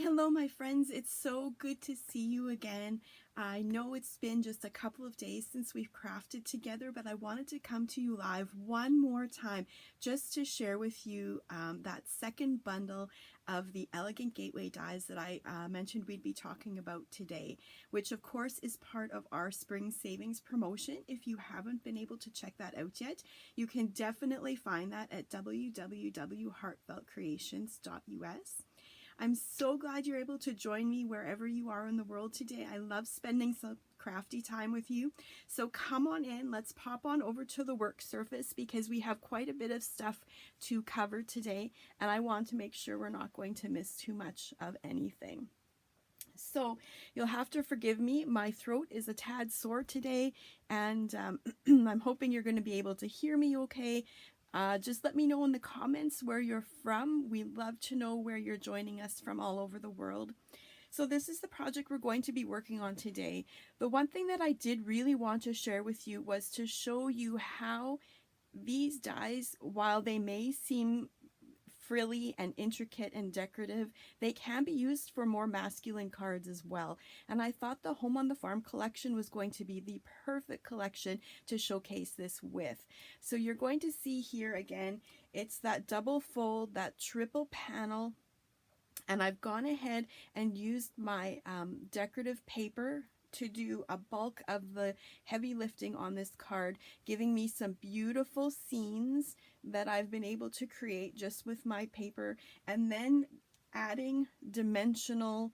Hello my friends, it's so good to see you again. I know it's been just a couple of days since we've crafted together, but I wanted to come to you live one more time just to share with you that second bundle of the Elegant Gateway dies that I mentioned we'd be talking about today, which of course is part of our spring savings promotion. If you haven't been able to check that out yet, you can definitely find that at www.heartfeltcreations.us. I'm so glad you're able to join me wherever you are in the world today. I love spending some crafty time with you. So come on in, let's pop on over to the work surface because we have quite a bit of stuff to cover today, and I want to make sure we're not going to miss too much of anything. So you'll have to forgive me. My throat is a tad sore today, and I'm hoping you're going to be able to hear me okay. Just let me know in the comments where you're from. We love to know where you're joining us from all over the world. So this is the project we're going to be working on today. The one thing that I did really want to share with you was to show you how these dies, while they may seem frilly and intricate and decorative, they can be used for more masculine cards as well. And I thought the Home on the Farm collection was going to be the perfect collection to showcase this with. So you're going to see here again, it's that double fold, that triple panel, and I've gone ahead and used my decorative paper to do a bulk of the heavy lifting on this card, giving me some beautiful scenes that I've been able to create just with my paper, and then adding dimensional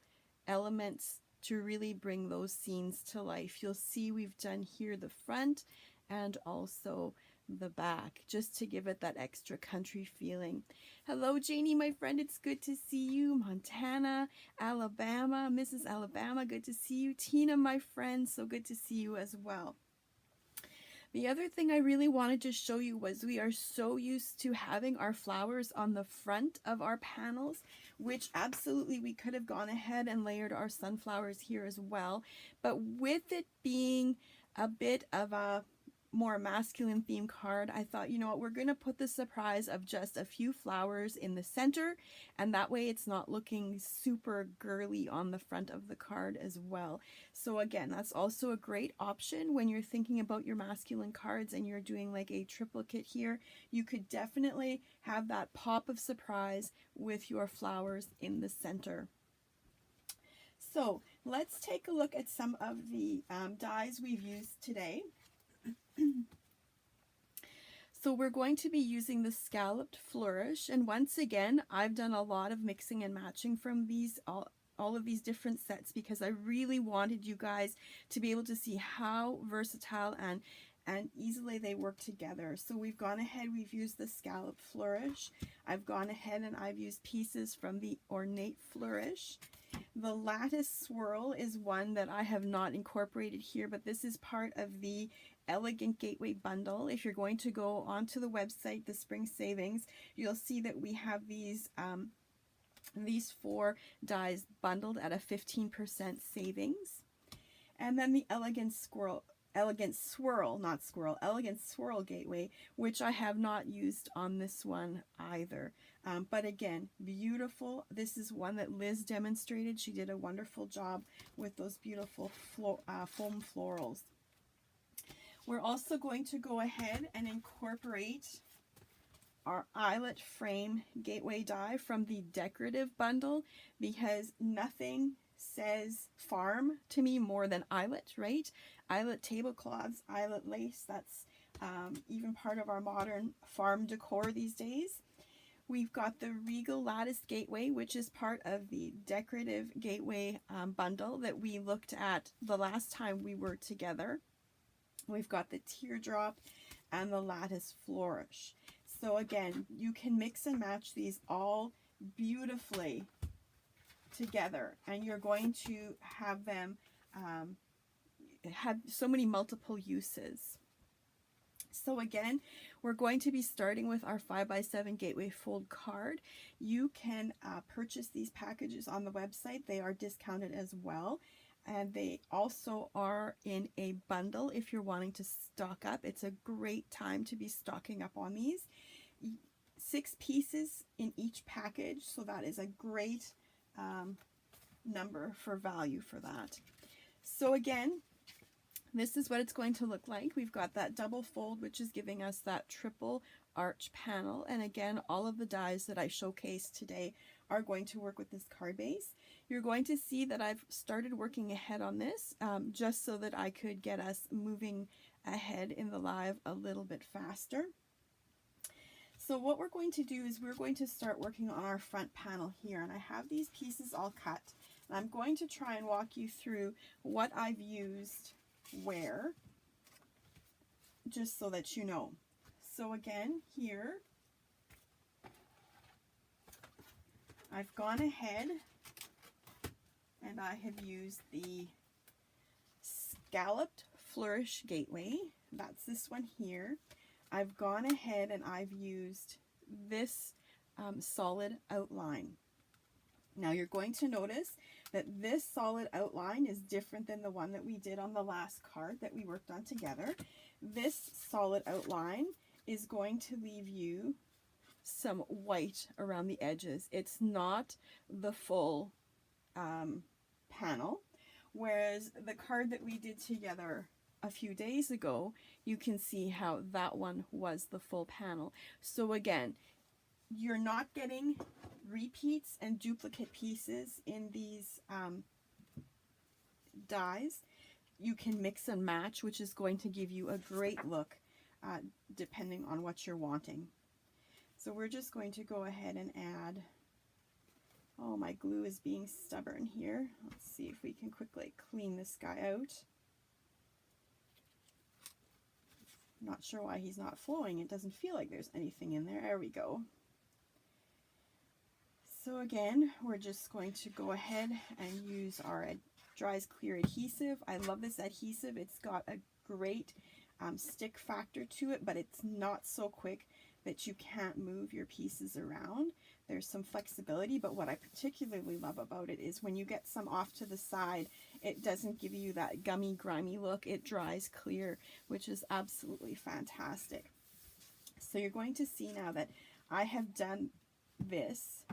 elements to really bring those scenes to life. You'll see we've done here the front and also the back, just to give it that extra country feeling. Hello Janie, my friend, it's good to see you. Montana, Alabama, Mrs. Alabama, good to see you. Tina, my friend, so good to see you as well. The other thing I really wanted to show you was we are so used to having our flowers on the front of our panels, which absolutely we could have gone ahead and layered our sunflowers here as well. But with it being a bit of a more masculine theme card, I thought, you know what, we're going to put the surprise of just a few flowers in the center, and that way it's not looking super girly on the front of the card as well. So again, that's also a great option when you're thinking about your masculine cards and you're doing like a triplicate here. You could definitely have that pop of surprise with your flowers in the center. So let's take a look at some of the dies we've used today. So we're going to be using the Scalloped Flourish, and once again I've done a lot of mixing and matching from these all of these different sets because I really wanted you guys to be able to see how versatile and easily they work together. So we've gone ahead, we've used the Scalloped Flourish. I've gone ahead and I've used pieces from the Ornate Flourish. The Lattice Swirl is one that I have not incorporated here, but this is part of the Elegant Gateway bundle. If you're going to go onto the website, the Spring Savings, you'll see that we have these 4 dies bundled at a 15% savings. And then the Elegant Swirl Gateway, which I have not used on this one either. But again, beautiful. This is one that Liz demonstrated. She did a wonderful job with those beautiful foam florals. We're also going to go ahead and incorporate our eyelet frame gateway die from the decorative bundle because nothing says farm to me more than eyelet, right? Eyelet tablecloths, eyelet lace, that's even part of our modern farm decor these days. We've got the Regal Lattice Gateway, which is part of the decorative gateway bundle that we looked at the last time we were together. We've got the Teardrop and the Lattice Flourish. So again, you can mix and match these all beautifully together, and you're going to have them have so many multiple uses. So again, we're going to be starting with our 5x7 Gateway Fold card. You can purchase these packages on the website. They are discounted as well. And they also are in a bundle if you're wanting to stock up. It's a great time to be stocking up on these. 6 pieces in each package, so that is a great number for value for that. So again, this is what it's going to look like. We've got that double fold, which is giving us that triple arch panel. And again, all of the dies that I showcased today are going to work with this card base. You're going to see that I've started working ahead on this just so that I could get us moving ahead in the live a little bit faster. So what we're going to do is we're going to start working on our front panel here, and I have these pieces all cut, and I'm going to try and walk you through what I've used where, just so that you know. So again, here I've gone ahead and I have used the Scalloped Flourish Gateway. That's this one here. I've gone ahead and I've used this solid outline. Now you're going to notice that this solid outline is different than the one that we did on the last card that we worked on together. This solid outline is going to leave you some white around the edges. It's not the full panel, whereas the card that we did together a few days ago, you can see how that one was the full panel. So again, you're not getting repeats and duplicate pieces in these dies. You can mix and match, which is going to give you a great look depending on what you're wanting. So we're just going to go ahead and add, oh, my glue is being stubborn here. Let's see if we can quickly clean this guy out. I'm not sure why he's not flowing. It doesn't feel like there's anything in there. There we go. So again, we're just going to go ahead and use our Dries Clear adhesive. I love this adhesive. It's got a great stick factor to it, but it's not so quick that you can't move your pieces around. There's some flexibility, but what I particularly love about it is when you get some off to the side, it doesn't give you that gummy, grimy look. It dries clear, which is absolutely fantastic. So you're going to see now that I have done this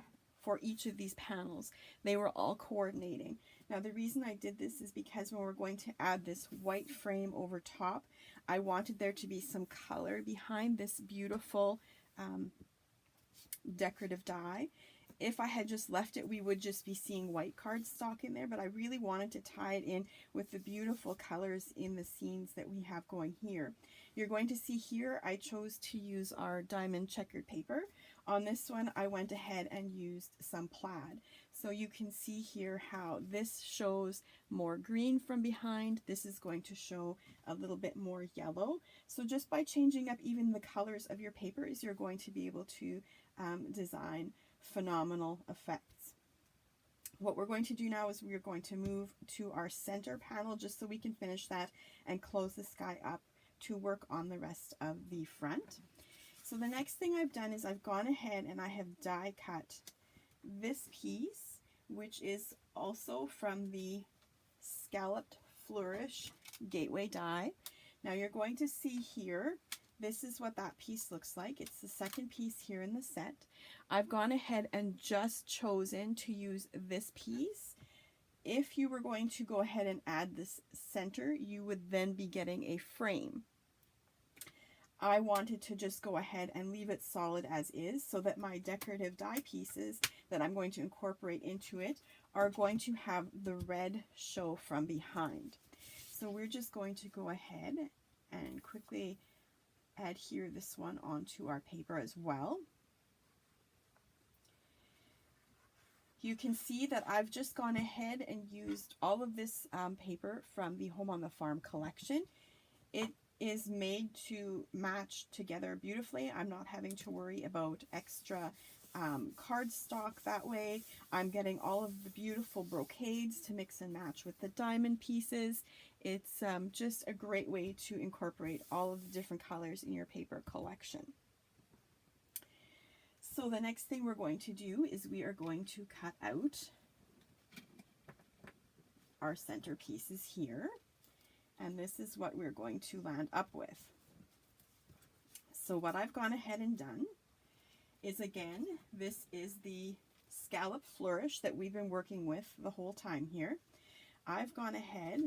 for each of these panels. They were all coordinating. Now the reason I did this is because when we're going to add this white frame over top, I wanted there to be some color behind this beautiful decorative die. If I had just left it, we would just be seeing white cardstock in there, but I really wanted to tie it in with the beautiful colors in the scenes that we have going here. You're going to see here I chose to use our diamond checkered paper. On this one, I went ahead and used some plaid. So you can see here how this shows more green from behind. This is going to show a little bit more yellow. So just by changing up even the colors of your papers, you're going to be able to design phenomenal effects. What we're going to do now is we're going to move to our center panel just so we can finish that and close this guy up to work on the rest of the front. So the next thing I've done is I've gone ahead and I have die cut this piece, which is also from the Scalloped Flourish Gateway die. Now you're going to see here, this is what that piece looks like. It's the second piece here in the set. I've gone ahead and just chosen to use this piece. If you were going to go ahead and add this center, you would then be getting a frame. I wanted to just go ahead and leave it solid as is so that my decorative die pieces that I'm going to incorporate into it are going to have the red show from behind. So we're just going to go ahead and quickly adhere this one onto our paper as well. You can see that I've just gone ahead and used all of this paper from the Home on the Farm collection. It is made to match together beautifully. I'm not having to worry about extra cardstock that way. I'm getting all of the beautiful brocades to mix and match with the diamond pieces. It's just a great way to incorporate all of the different colors in your paper collection. So the next thing we're going to do is we are going to cut out our center pieces here. And this is what we're going to land up with. So what I've gone ahead and done is, again, this is the scallop flourish that we've been working with the whole time here. I've gone ahead,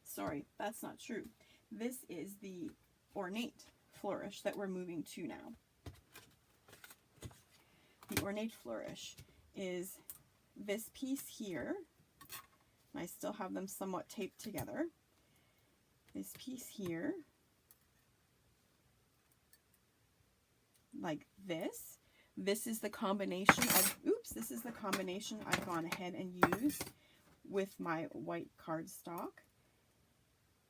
sorry, that's not true. This is the ornate flourish that we're moving to now. The ornate flourish is this piece here. I still have them somewhat taped together. This piece here, like this. This is the combination of, this is the combination I've gone ahead and used with my white cardstock.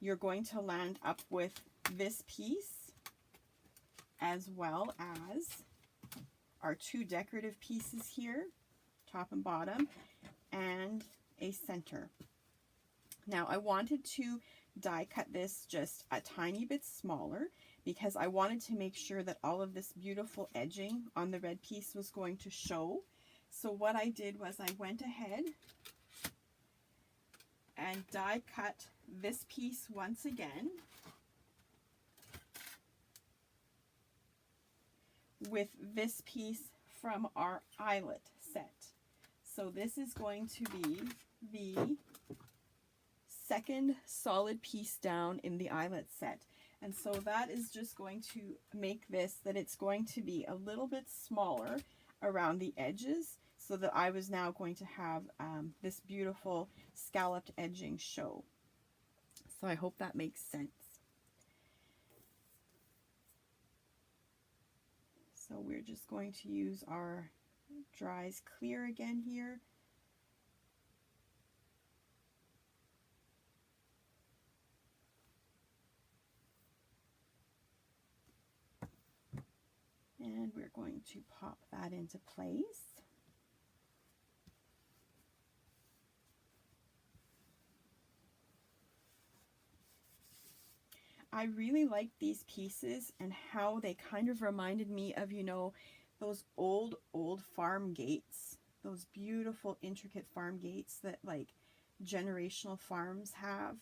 You're going to land up with this piece as well as our two decorative pieces here, top and bottom, and a center. Now I wanted to die cut this just a tiny bit smaller because I wanted to make sure that all of this beautiful edging on the red piece was going to show. So what I did was I went ahead and die cut this piece once again with this piece from our eyelet set. So this is going to be the second solid piece down in the eyelet set. And so that is just going to make this that it's going to be a little bit smaller around the edges, so that I was now going to have this beautiful scalloped edging show. So I hope that makes sense. So we're just going to use our Dries Clear again here. And we're going to pop that into place. I really like these pieces and how they kind of reminded me of, you know, those old farm gates, those beautiful intricate farm gates that like generational farms have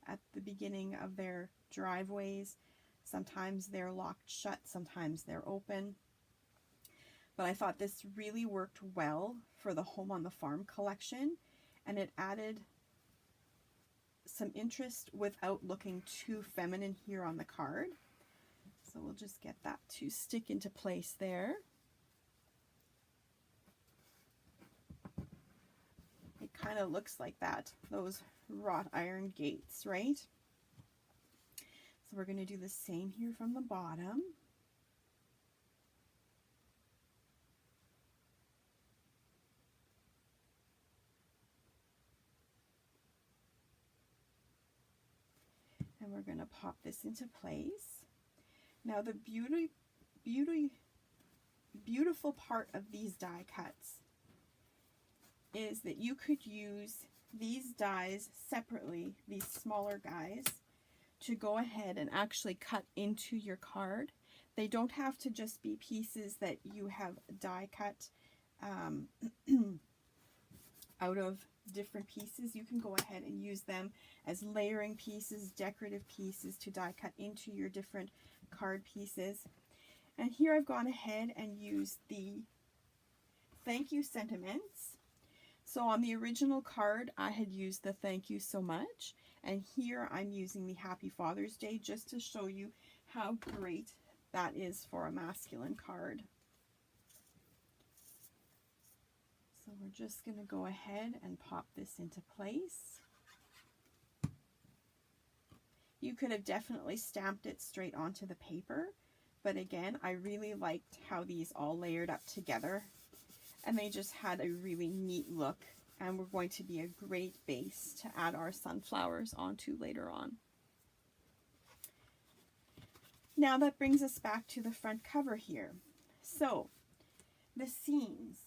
at the beginning of their driveways. Sometimes they're locked shut, sometimes they're open. But I thought this really worked well for the Home on the Farm collection, and it added some interest without looking too feminine here on the card. So we'll just get that to stick into place there. It kind of looks like that, those wrought iron gates, right? So we're going to do the same here from the bottom. And we're going to pop this into place. Now the beautiful part of these die cuts is that you could use these dies separately, these smaller guys, to go ahead and actually cut into your card. They don't have to just be pieces that you have die cut out of different pieces. You can go ahead and use them as layering pieces, decorative pieces to die cut into your different card pieces. And here I've gone ahead and used the thank you sentiments. So on the original card I had used the thank you so much, and here I'm using the Happy Father's Day just to show you how great that is for a masculine card. So we're just going to go ahead and pop this into place. You could have definitely stamped it straight onto the paper, but again, I really liked how these all layered up together, and they just had a really neat look, and were going to be a great base to add our sunflowers onto later on. Now that brings us back to the front cover here. So, the scenes.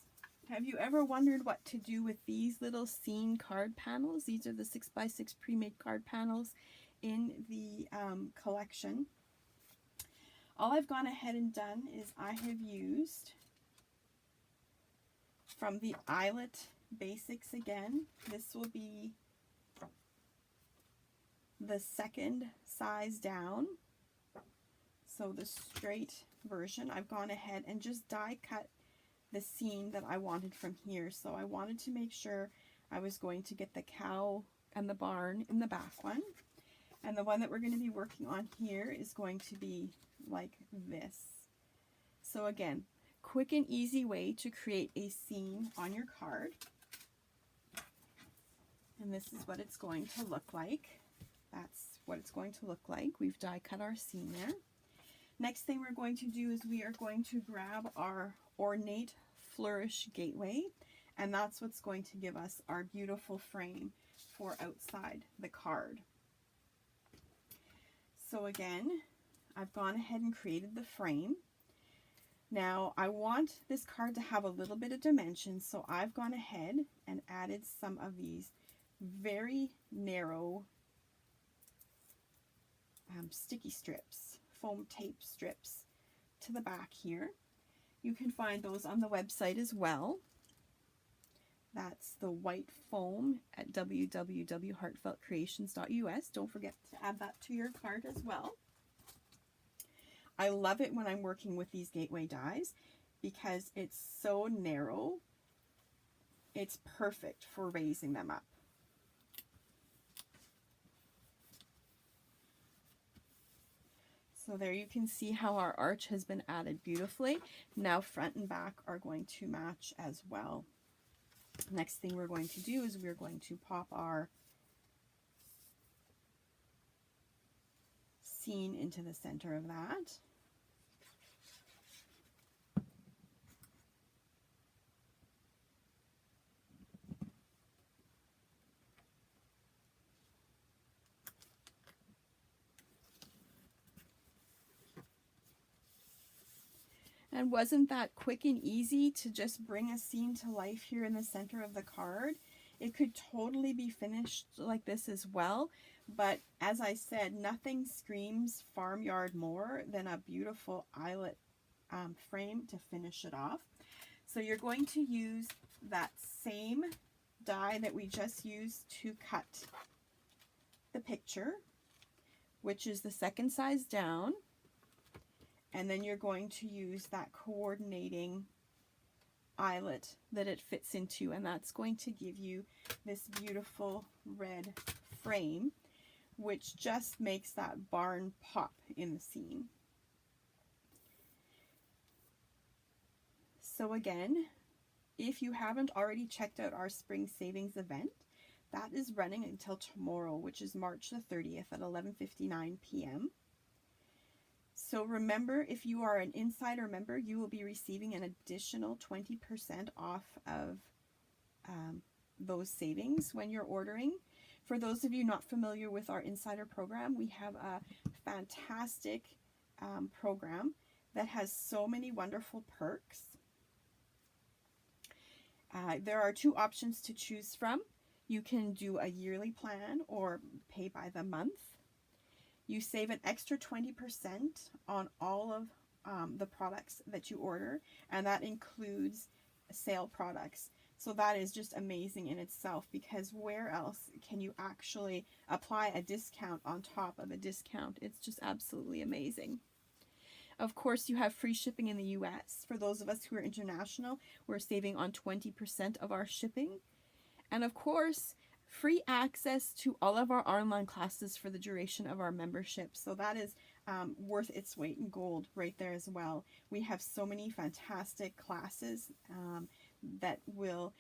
Have you ever wondered what to do with these little scene card panels? These are the 6x6 pre-made card panels in the collection. All I've gone ahead and done is I have used from the eyelet basics again. This will be the second size down. So the straight version, I've gone ahead and just die cut the scene that I wanted from here. So I wanted to make sure I was going to get the cow and the barn in the back one. And the one that we're going to be working on here is going to be like this. So again, quick and easy way to create a scene on your card. And this is what it's going to look like. That's what it's going to look like. We've die cut our scene there. Next thing we're going to do is we are going to grab our ornate flourish gateway, and that's what's going to give us our beautiful frame for outside the card. So again, I've gone ahead and created the frame. Now I want this card to have a little bit of dimension, so I've gone ahead and added some of these very narrow sticky strips, foam tape strips to the back here. You can find those on the website as well. That's the white foam at www.heartfeltcreations.us. Don't forget to add that to your card as well. I love it when I'm working with these gateway dies because it's so narrow. It's perfect for raising them up. So there you can see how our arch has been added beautifully. Now front and back are going to match as well. Next thing we're going to do is we're going to pop our scene into the center of that. And wasn't that quick and easy to just bring a scene to life here in the center of the card? It could totally be finished like this as well, but as I said, nothing screams farmyard more than a beautiful eyelet frame to finish it off. So you're going to use that same die that we just used to cut the picture, which is the second size down. And then you're going to use that coordinating eyelet that it fits into, and that's going to give you this beautiful red frame, which just makes that barn pop in the scene. So again, if you haven't already checked out our spring savings event, that is running until tomorrow, which is March the 30th at 11:59 p.m. So remember, if you are an insider member, you will be receiving an additional 20% off of those savings when you're ordering. For those of you not familiar with our insider program, we have a fantastic program that has so many wonderful perks. There are two options to choose from. You can do a yearly plan or pay by the month. You save an extra 20% on all of the products that you order, and that includes sale products. So that is just amazing in itself, because where else can you actually apply a discount on top of a discount? It's just absolutely amazing. Of course, you have free shipping in the US. For those of us who are international, we're saving on 20% of our shipping. And of course, free access to all of our online classes for the duration of our membership. So that is worth its weight in gold right there as well. We have so many fantastic classes that will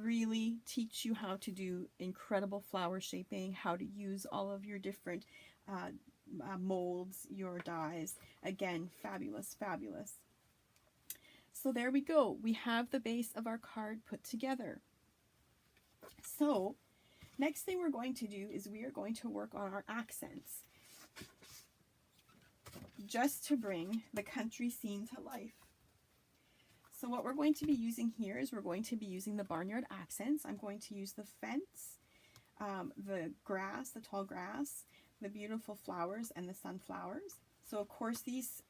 really teach you how to do incredible flower shaping, how to use all of your different molds, your dies. Again, fabulous, fabulous. So there we go. We have the base of our card put together. So next thing we're going to do is we are going to work on our accents, just to bring the country scene to life. So what we're going to be using here is we're going to be using the barnyard accents. I'm going to use the fence, the grass, the tall grass, the beautiful flowers, and the sunflowers. So of course these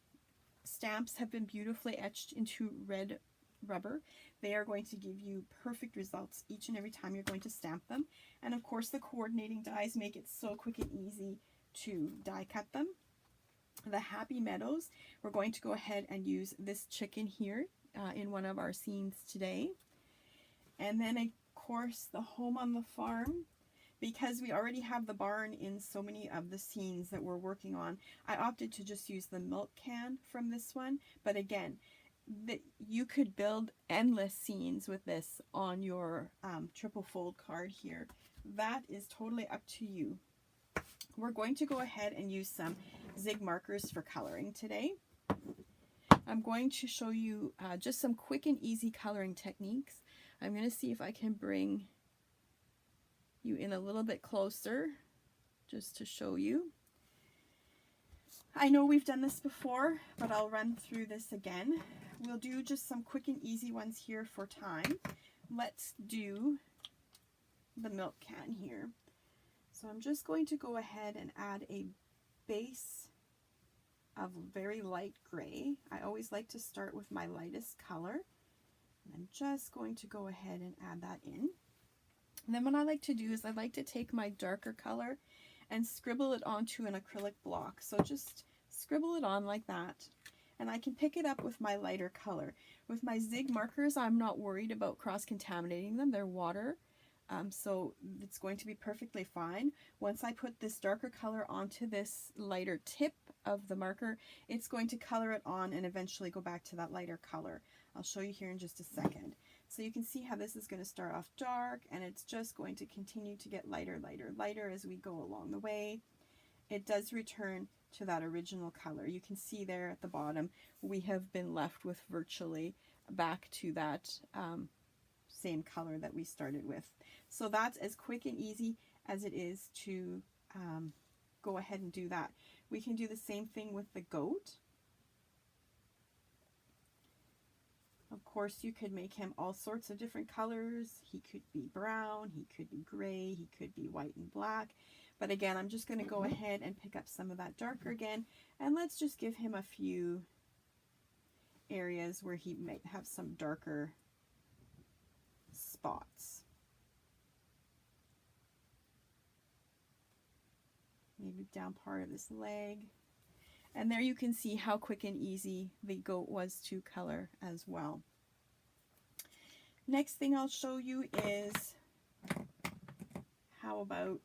stamps have been beautifully etched into red rubber. They are going to give you perfect results each and every time you're going to stamp them. And of course the coordinating dies make it so quick and easy to die cut them. the Happy Meadows, we're going to go ahead and use this chicken here in one of our scenes today. And then, of course, the Home on the Farm. Because we already have the barn in so many of the scenes that we're working on, I opted to just use the milk can from this one. But again, you could build endless scenes with this on your triple fold card here. That is totally up to you. We're going to go ahead and use some zig markers for coloring today. I'm going to show you just some quick and easy coloring techniques. I'm going to see if I can bring you in a little bit closer just to show you. I know we've done this before, but I'll run through this again. We'll do just some quick and easy ones here for time. Let's do the milk can here. So I'm just going to go ahead and add a base of very light gray. I always like to start with my lightest color. And I'm just going to go ahead and add that in. And then what I like to do is I like to take my darker color and scribble it onto an acrylic block. So just scribble it on like that. And I can pick it up with my lighter color. With my zig markers, I'm not worried about cross-contaminating them. They're water, so it's going to be perfectly fine. Once I put this darker color onto this lighter tip of the marker, it's going to color it on and eventually go back to that lighter color. I'll show you here in just a second. So you can see how this is going to start off dark, and it's just going to continue to get lighter, lighter, lighter as we go along the way. It does return to that original color. You can see there at the bottom, we have been left with virtually back to that same color that we started with. So that's as quick and easy as it is to go ahead and do that. We can do the same thing with the goat. Of course, you could make him all sorts of different colors. He could be brown, he could be gray, he could be white and black. But again, I'm just going to go ahead and pick up some of that darker again, and let's just give him a few areas where he might have some darker spots. Maybe down part of this leg. And there you can see how quick and easy the goat was to color as well. Next thing I'll show you is how about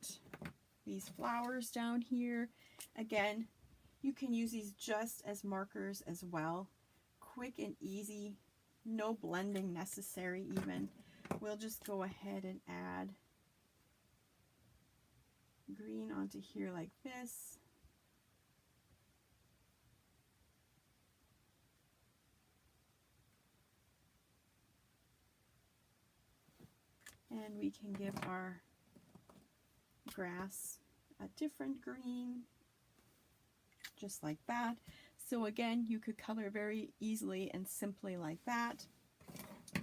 these flowers down here. Again, you can use these just as markers as well. Quick and easy, no blending necessary even. We'll just go ahead and add green onto here like this. And we can give our grass a different green, just like that. So again, you could color very easily and simply like that.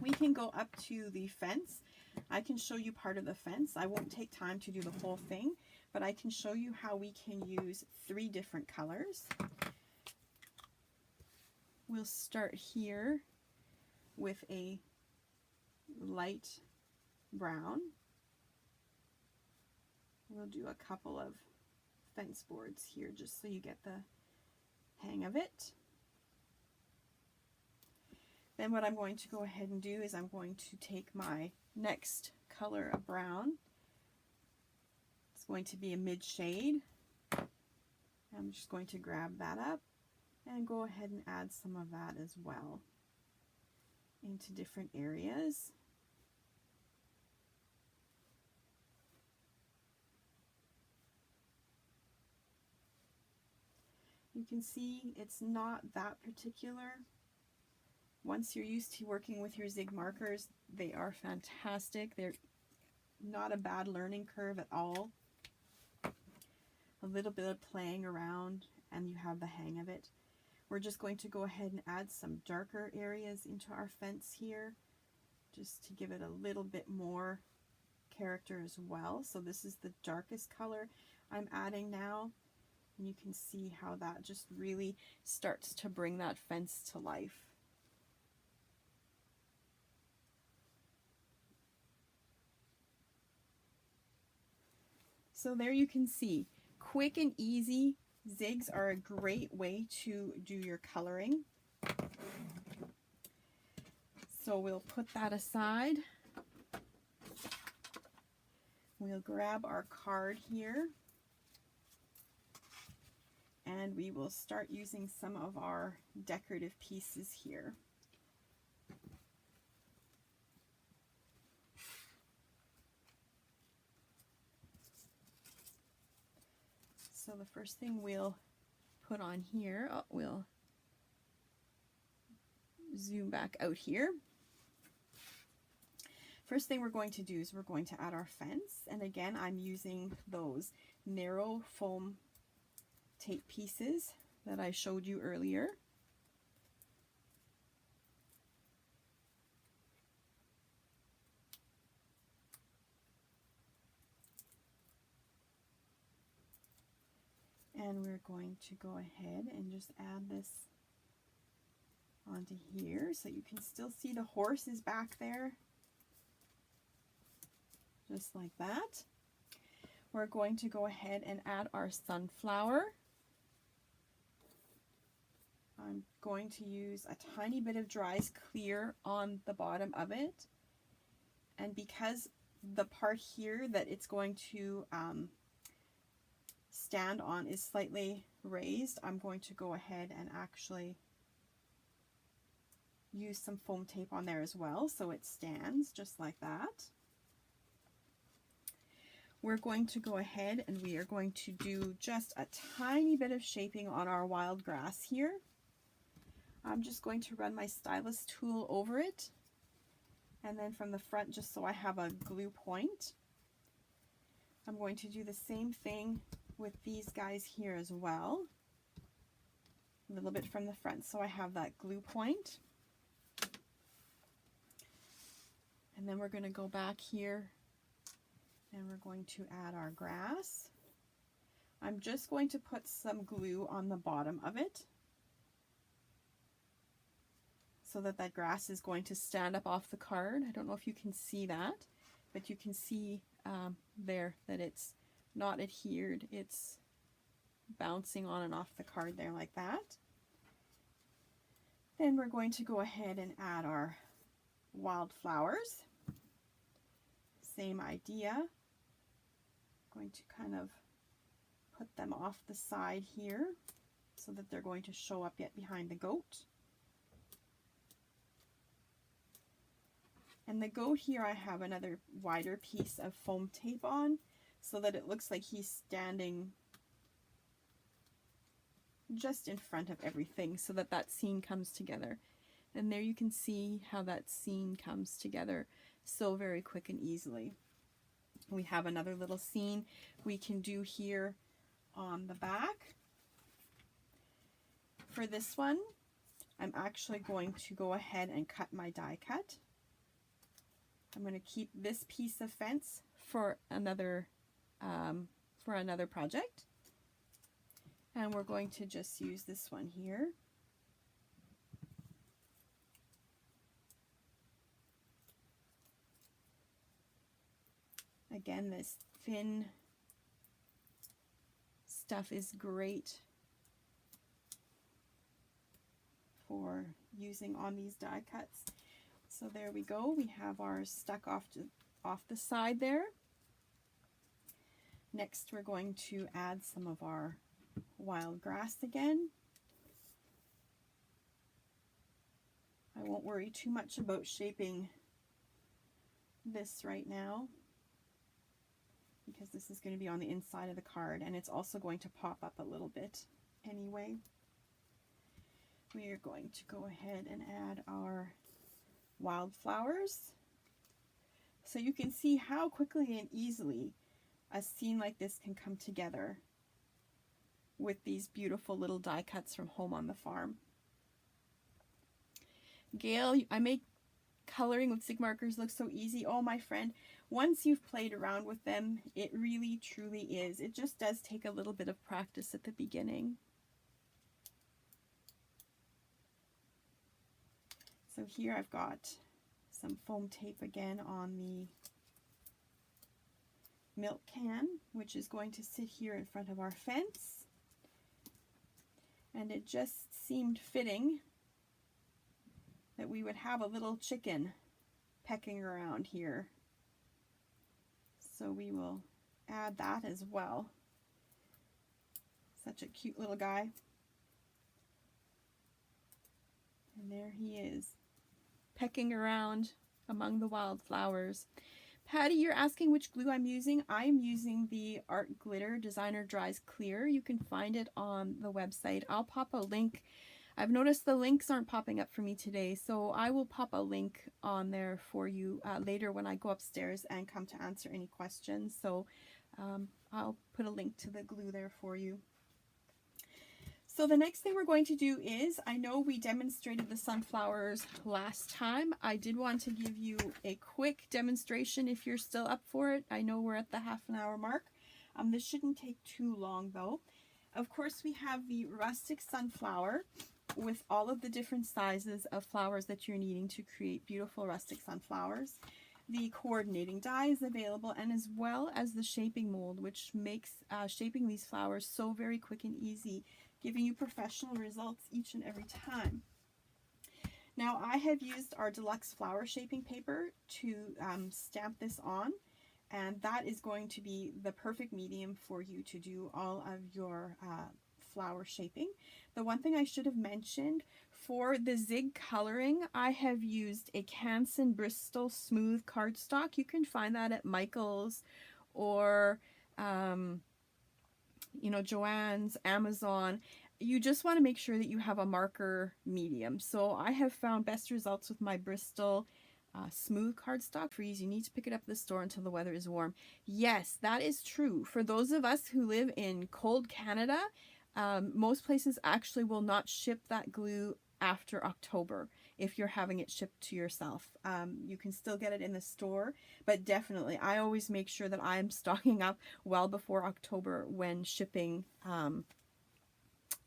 We can go up to the fence. I can show you part of the fence. I won't take time to do the whole thing, but I can show you how we can use 3 different colors. We'll start here with a light brown. We'll do a couple of fence boards here just so you get the hang of it. Then what I'm going to go ahead and do is I'm going to take my next color of brown. It's going to be a mid shade. I'm just going to grab that up and go ahead and add some of that as well into different areas. You can see it's not that particular. Once you're used to working with your zig markers, they are fantastic. They're not a bad learning curve at all. A little bit of playing around and you have the hang of it. We're just going to go ahead and add some darker areas into our fence here, just to give it a little bit more character as well. So this is the darkest color I'm adding now. And you can see how that just really starts to bring that fence to life. So there you can see, quick and easy Zigs are a great way to do your coloring. So we'll put that aside. We'll grab our card here and we will start using some of our decorative pieces here. So the first thing we'll put on here, we'll zoom back out here. First thing we're going to do is we're going to add our fence, and again I'm using those narrow foam tape pieces that I showed you earlier. And we're going to go ahead and just add this onto here so you can still see the horse is back there. Just like that. We're going to go ahead and add our sunflower. I'm going to use a tiny bit of Dry's Clear on the bottom of it. And because the part here that it's going to stand on is slightly raised, I'm going to go ahead and actually use some foam tape on there as well so it stands just like that. We're going to go ahead and we are going to do just a tiny bit of shaping on our wild grass here. I'm just going to run my stylus tool over it, and then from the front, just so I have a glue point, I'm going to do the same thing with these guys here as well. A little bit from the front so I have that glue point. And then we're going to go back here and we're going to add our grass. I'm just going to put some glue on the bottom of it so that that grass is going to stand up off the card. I don't know if you can see that, but you can see there that it's not adhered. It's bouncing on and off the card there like that. Then we're going to go ahead and add our wildflowers. Same idea. Going to kind of put them off the side here so that they're going to show up yet behind the goat. And the goat here, I have another wider piece of foam tape on so that it looks like he's standing just in front of everything so that that scene comes together. And there you can see how that scene comes together so very quick and easily. We have another little scene we can do here on the back. For this one, I'm actually going to go ahead and cut my die cut. I'm going to keep this piece of fence for another project. And we're going to just use this one here. Again, this thin stuff is great for using on these die cuts. So there we go. We have ours stuck off the side there. Next, we're going to add some of our wild grass again. I won't worry too much about shaping this right now because this is going to be on the inside of the card and it's also going to pop up a little bit anyway. We are going to go ahead and add our wildflowers. So you can see how quickly and easily a scene like this can come together with these beautiful little die cuts from Home on the Farm. Gail, I make coloring with Sig markers look so easy. Oh, my friend, once you've played around with them, it really truly is. It just does take a little bit of practice at the beginning. So here I've got some foam tape again on the milk can, which is going to sit here in front of our fence. And it just seemed fitting that we would have a little chicken pecking around here. So we will add that as well. Such a cute little guy. And there he is, pecking around among the wildflowers. Patty, you're asking which glue I'm using. I'm using the Art Glitter Designer Dries Clear. You can find it on the website. I'll pop a link. I've noticed the links aren't popping up for me today, so I will pop a link on there for you later when I go upstairs and come to answer any questions. So I'll put a link to the glue there for you. So the next thing we're going to do is, I know we demonstrated the sunflowers last time. I did want to give you a quick demonstration if you're still up for it. I know we're at the half-an-hour mark. This shouldn't take too long though. Of course, we have the rustic sunflower with all of the different sizes of flowers that you're needing to create beautiful rustic sunflowers. The coordinating die is available, and as well as the shaping mold, which makes shaping these flowers so very quick and easy, giving you professional results each and every time. Now, I have used our deluxe flower shaping paper to stamp this on, and that is going to be the perfect medium for you to do all of your flower shaping. The one thing I should have mentioned, for the zig coloring, I have used a Canson Bristol smooth cardstock. You can find that at Michael's or you know, Joann's, Amazon. You just want to make sure that you have a marker medium. So I have found best results with my Bristol smooth cardstock. Freeze, you need to pick it up at the store until the weather is warm. Yes, that is true. For those of us who live in cold Canada, most places actually will not ship that glue after October if you're having it shipped to yourself. You can still get it in the store, but definitely I always make sure that I'm stocking up well before October when shipping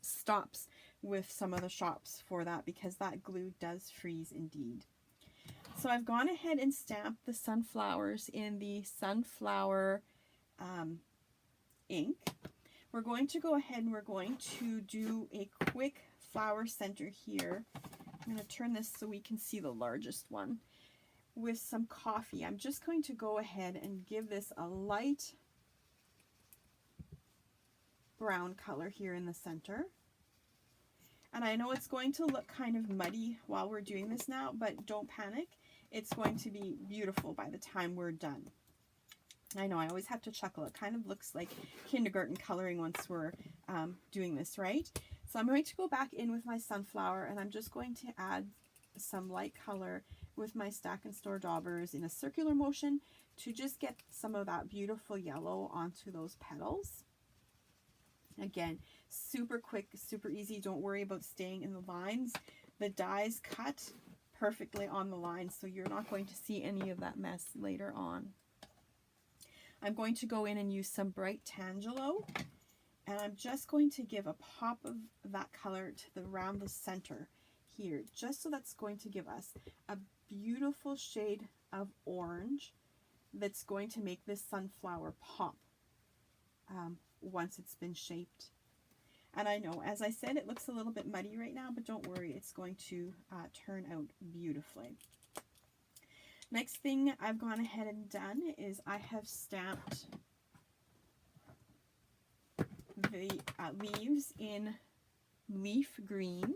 stops with some of the shops for that, because that glue does freeze indeed. So I've gone ahead and stamped the sunflowers in the sunflower ink. We're going to go ahead and we're going to do a quick flower center here. I'm going to turn this so we can see the largest one with some coffee. I'm just going to go ahead and give this a light brown color here in the center. And I know it's going to look kind of muddy while we're doing this now, but don't panic. It's going to be beautiful by the time we're done. I know, I always have to chuckle. It kind of looks like kindergarten coloring once we're doing this, right? So I'm going to go back in with my sunflower, and I'm just going to add some light color with my Stack and Store daubers in a circular motion to just get some of that beautiful yellow onto those petals. Again, super quick, super easy. Don't worry about staying in the lines. The dies cut perfectly on the line, so you're not going to see any of that mess later on. I'm going to go in and use some bright Tangelo, and I'm just going to give a pop of that color to around the center here, just so that's going to give us a beautiful shade of orange that's going to make this sunflower pop once it's been shaped. And I know, as I said, it looks a little bit muddy right now, but don't worry, it's going to turn out beautifully. Next thing I've gone ahead and done is I have stamped the leaves in leaf green.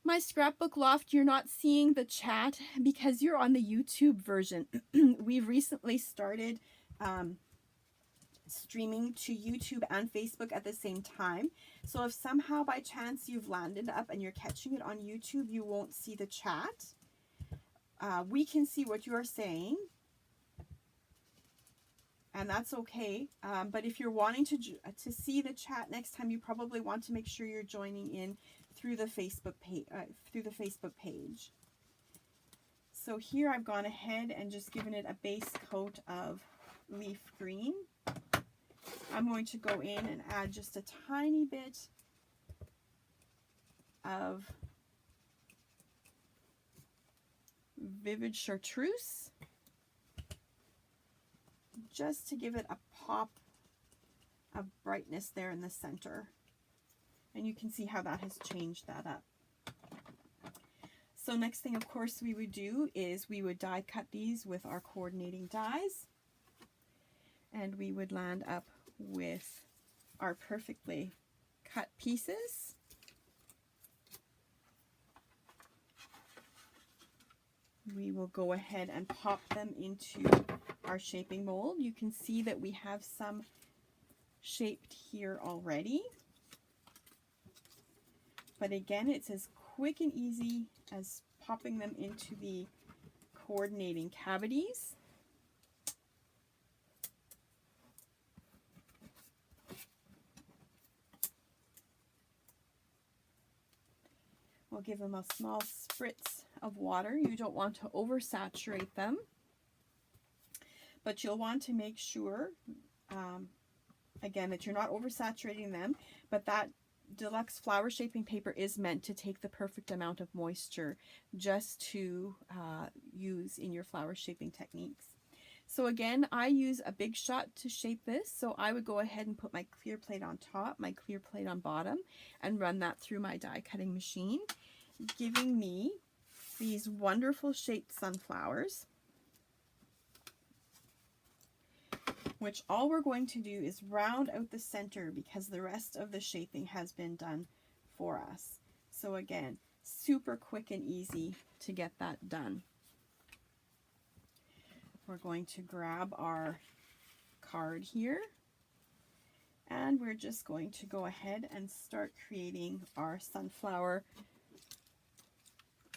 My scrapbook loft, you're not seeing the chat because you're on the YouTube version. We've recently started streaming to YouTube and Facebook at the same time. So if somehow by chance you've landed up and you're catching it on YouTube, you won't see the chat. We can see what you're saying, and that's okay. But if you're wanting to see the chat next time, you probably want to make sure you're joining in through the Facebook page. So here I've gone ahead and just given it a base coat of leaf green. I'm going to go in and add just a tiny bit of vivid chartreuse, just to give it a pop of brightness there in the center. And you can see how that has changed that up. So next thing, of course, we would do is we would die cut these with our coordinating dies. And we would land up with our perfectly cut pieces. We will go ahead and pop them into our shaping mold. You can see that we have some shaped here already. But again, it's as quick and easy as popping them into the coordinating cavities. We'll give them a small spritz of water. You don't want to oversaturate them, but you'll want to make sure, again, that you're not oversaturating them, but that deluxe flower shaping paper is meant to take the perfect amount of moisture just to use in your flower shaping techniques. So again, I use a big shot to shape this, so I would go ahead and put my clear plate on top, my clear plate on bottom, and run that through my die cutting machine, giving me these wonderful shaped sunflowers, which all we're going to do is round out the center because the rest of the shaping has been done for us. So again, super quick and easy to get that done. We're going to grab our card here, and we're just going to go ahead and start creating our sunflower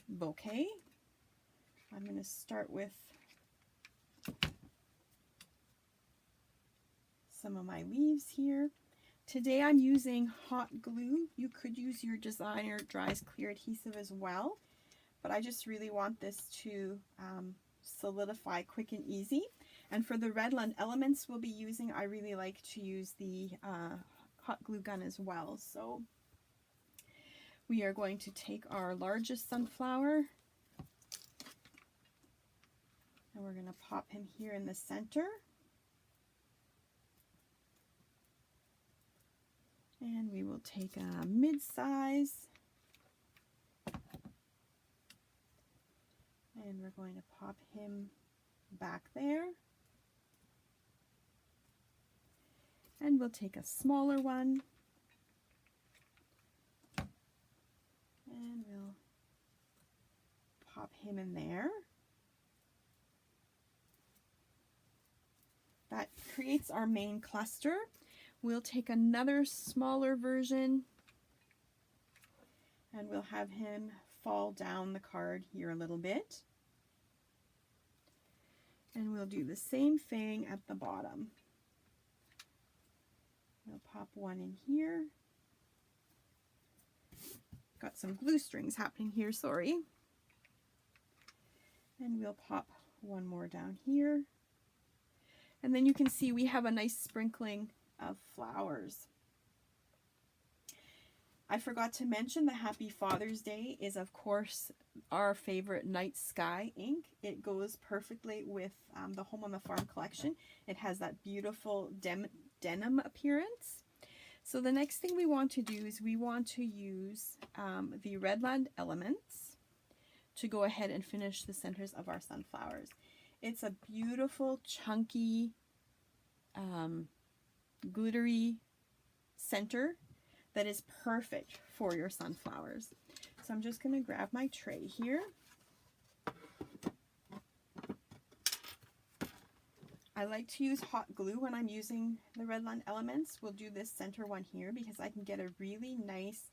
bouquet. I'm going to start with some of my leaves here. Today I'm using hot glue. You could use your designer dries clear adhesive as well, but I just really want this to solidify quick and easy. And for the Redland elements we'll be using, I really like to use the hot glue gun as well. So we are going to take our largest sunflower and we're going to pop him here in the center. And we will take a mid-size and we're going to pop him back there. And we'll take a smaller one and we'll pop him in there. That creates our main cluster. We'll take another smaller version and we'll have him fall down the card here a little bit. And we'll do the same thing at the bottom. We'll pop one in here. Got some glue strings happening here, sorry. And we'll pop one more down here. And then you can see we have a nice sprinkling of flowers. I forgot to mention the Happy Father's Day is of course our favorite Night Sky ink. It goes perfectly with the Home on the Farm collection. It has that beautiful denim appearance. So the next thing we want to do is we want to use the Redland elements to go ahead and finish the centers of our sunflowers. It's a beautiful chunky glittery center that is perfect for your sunflowers. So I'm just going to grab my tray here. I like to use hot glue when I'm using the Redland elements. We'll do this center one here because I can get a really nice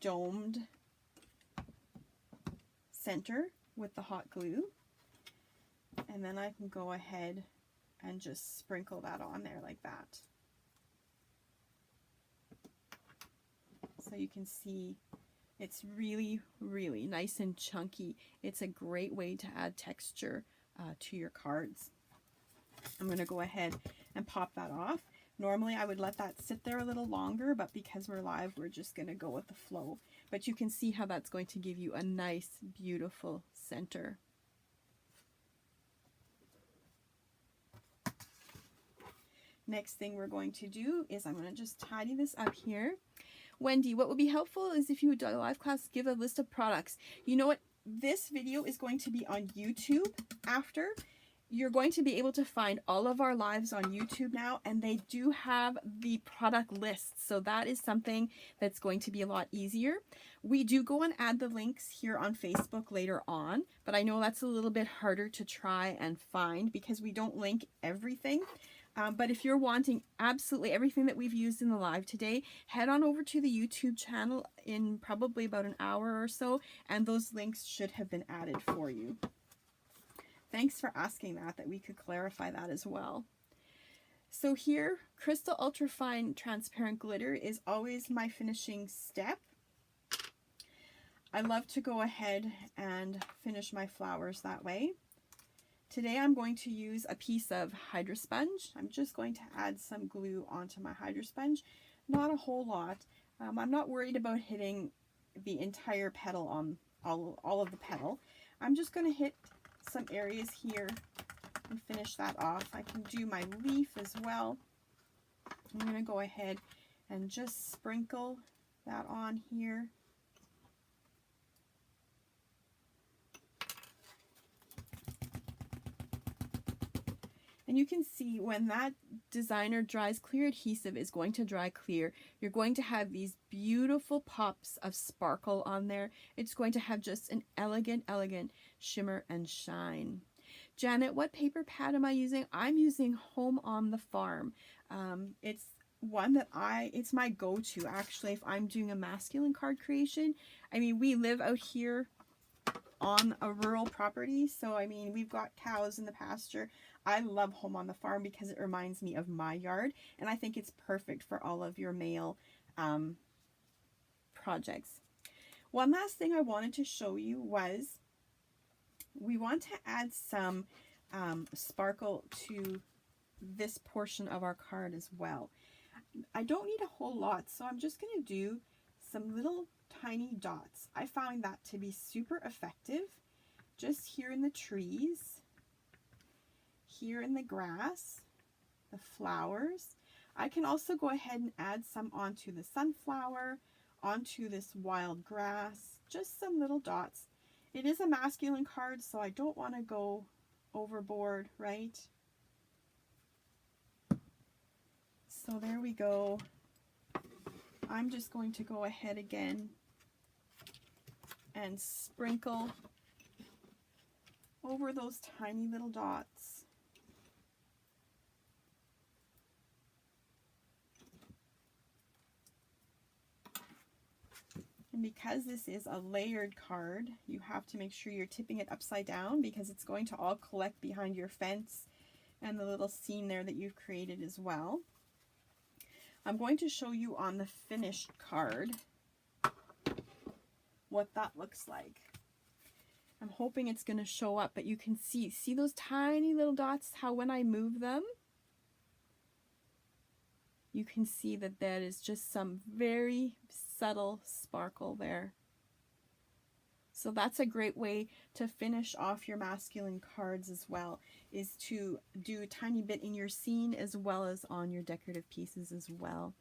domed center with the hot glue. And then I can go ahead and just sprinkle that on there like that. So you can see it's really, really nice and chunky. It's a great way to add texture to your cards. I'm going to go ahead and pop that off. Normally I would let that sit there a little longer, but because we're live, we're just going to go with the flow. But you can see how that's going to give you a nice, beautiful center. Next thing we're going to do is I'm going to just tidy this up here. Wendy, what would be helpful is if you would do a live class, give a list of products. You know what? This video is going to be on YouTube after. You're going to be able to find all of our lives on YouTube now, and they do have the product lists. So that is something that's going to be a lot easier. We do go and add the links here on Facebook later on, but I know that's a little bit harder to try and find because we don't link everything. But if you're wanting absolutely everything that we've used in the live today, head on over to the YouTube channel in probably about an hour or so, and those links should have been added for you. Thanks for asking that we could clarify that as well. So here, Crystal Ultrafine Transparent Glitter is always my finishing step. I love to go ahead and finish my flowers that way. Today I'm going to use a piece of Hydro Sponge. I'm just going to add some glue onto my Hydro Sponge. Not a whole lot. I'm not worried about hitting the entire petal on all of the petal. I'm just going to hit some areas here and finish that off. I can do my leaf as well. I'm going to go ahead and just sprinkle that on here. And you can see when that designer dries clear adhesive is going to dry clear, you're going to have these beautiful pops of sparkle on there. It's going to have just an elegant, elegant shimmer and shine. Janet, what paper pad am I using? I'm using Home on the Farm. It's one that it's my go-to actually if I'm doing a masculine card creation. I mean, we live out here on a rural property, so I mean, we've got cows in the pasture. I love Home on the Farm because it reminds me of my yard, and I think it's perfect for all of your male projects. One last thing I wanted to show you was we want to add some sparkle to this portion of our card as well. I don't need a whole lot, so I'm just going to do some little tiny dots. I found that to be super effective just here in the trees, here in the grass, the flowers. I can also go ahead and add some onto the sunflower, onto this wild grass, just some little dots. It is a masculine card, so I don't want to go overboard, right? So there we go. I'm just going to go ahead again and sprinkle over those tiny little dots. And because this is a layered card, you have to make sure you're tipping it upside down because it's going to all collect behind your fence and the little scene there that you've created as well. I'm going to show you on the finished card what that looks like. I'm hoping it's going to show up, but you can see those tiny little dots, how when I move them, you can see that that is just some very subtle sparkle there. So that's a great way to finish off your masculine cards as well, is to do a tiny bit in your scene as well as on your decorative pieces as well.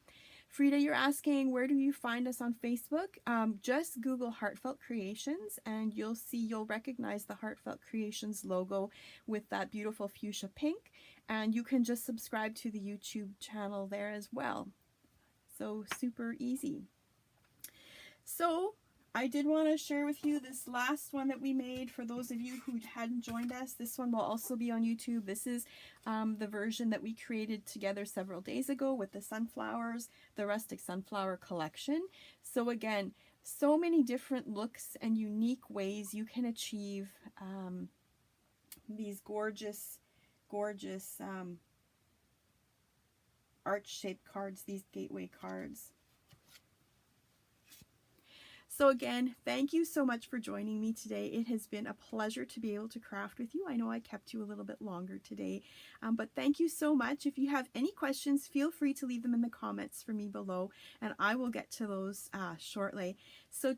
Frida, you're asking, where do you find us on Facebook? Just Google Heartfelt Creations and you'll recognize the Heartfelt Creations logo with that beautiful fuchsia pink, and you can just subscribe to the YouTube channel there as well. So super easy. So I did want to share with you this last one that we made for those of you who hadn't joined us. This one will also be on YouTube. This is the version that we created together several days ago with the sunflowers, the rustic sunflower collection. So again, so many different looks and unique ways you can achieve these gorgeous, gorgeous arch-shaped cards, these gateway cards. So again, thank you so much for joining me today. It has been a pleasure to be able to craft with you. I know I kept you a little bit longer today, but thank you so much. If you have any questions, feel free to leave them in the comments for me below, and I will get to those shortly. So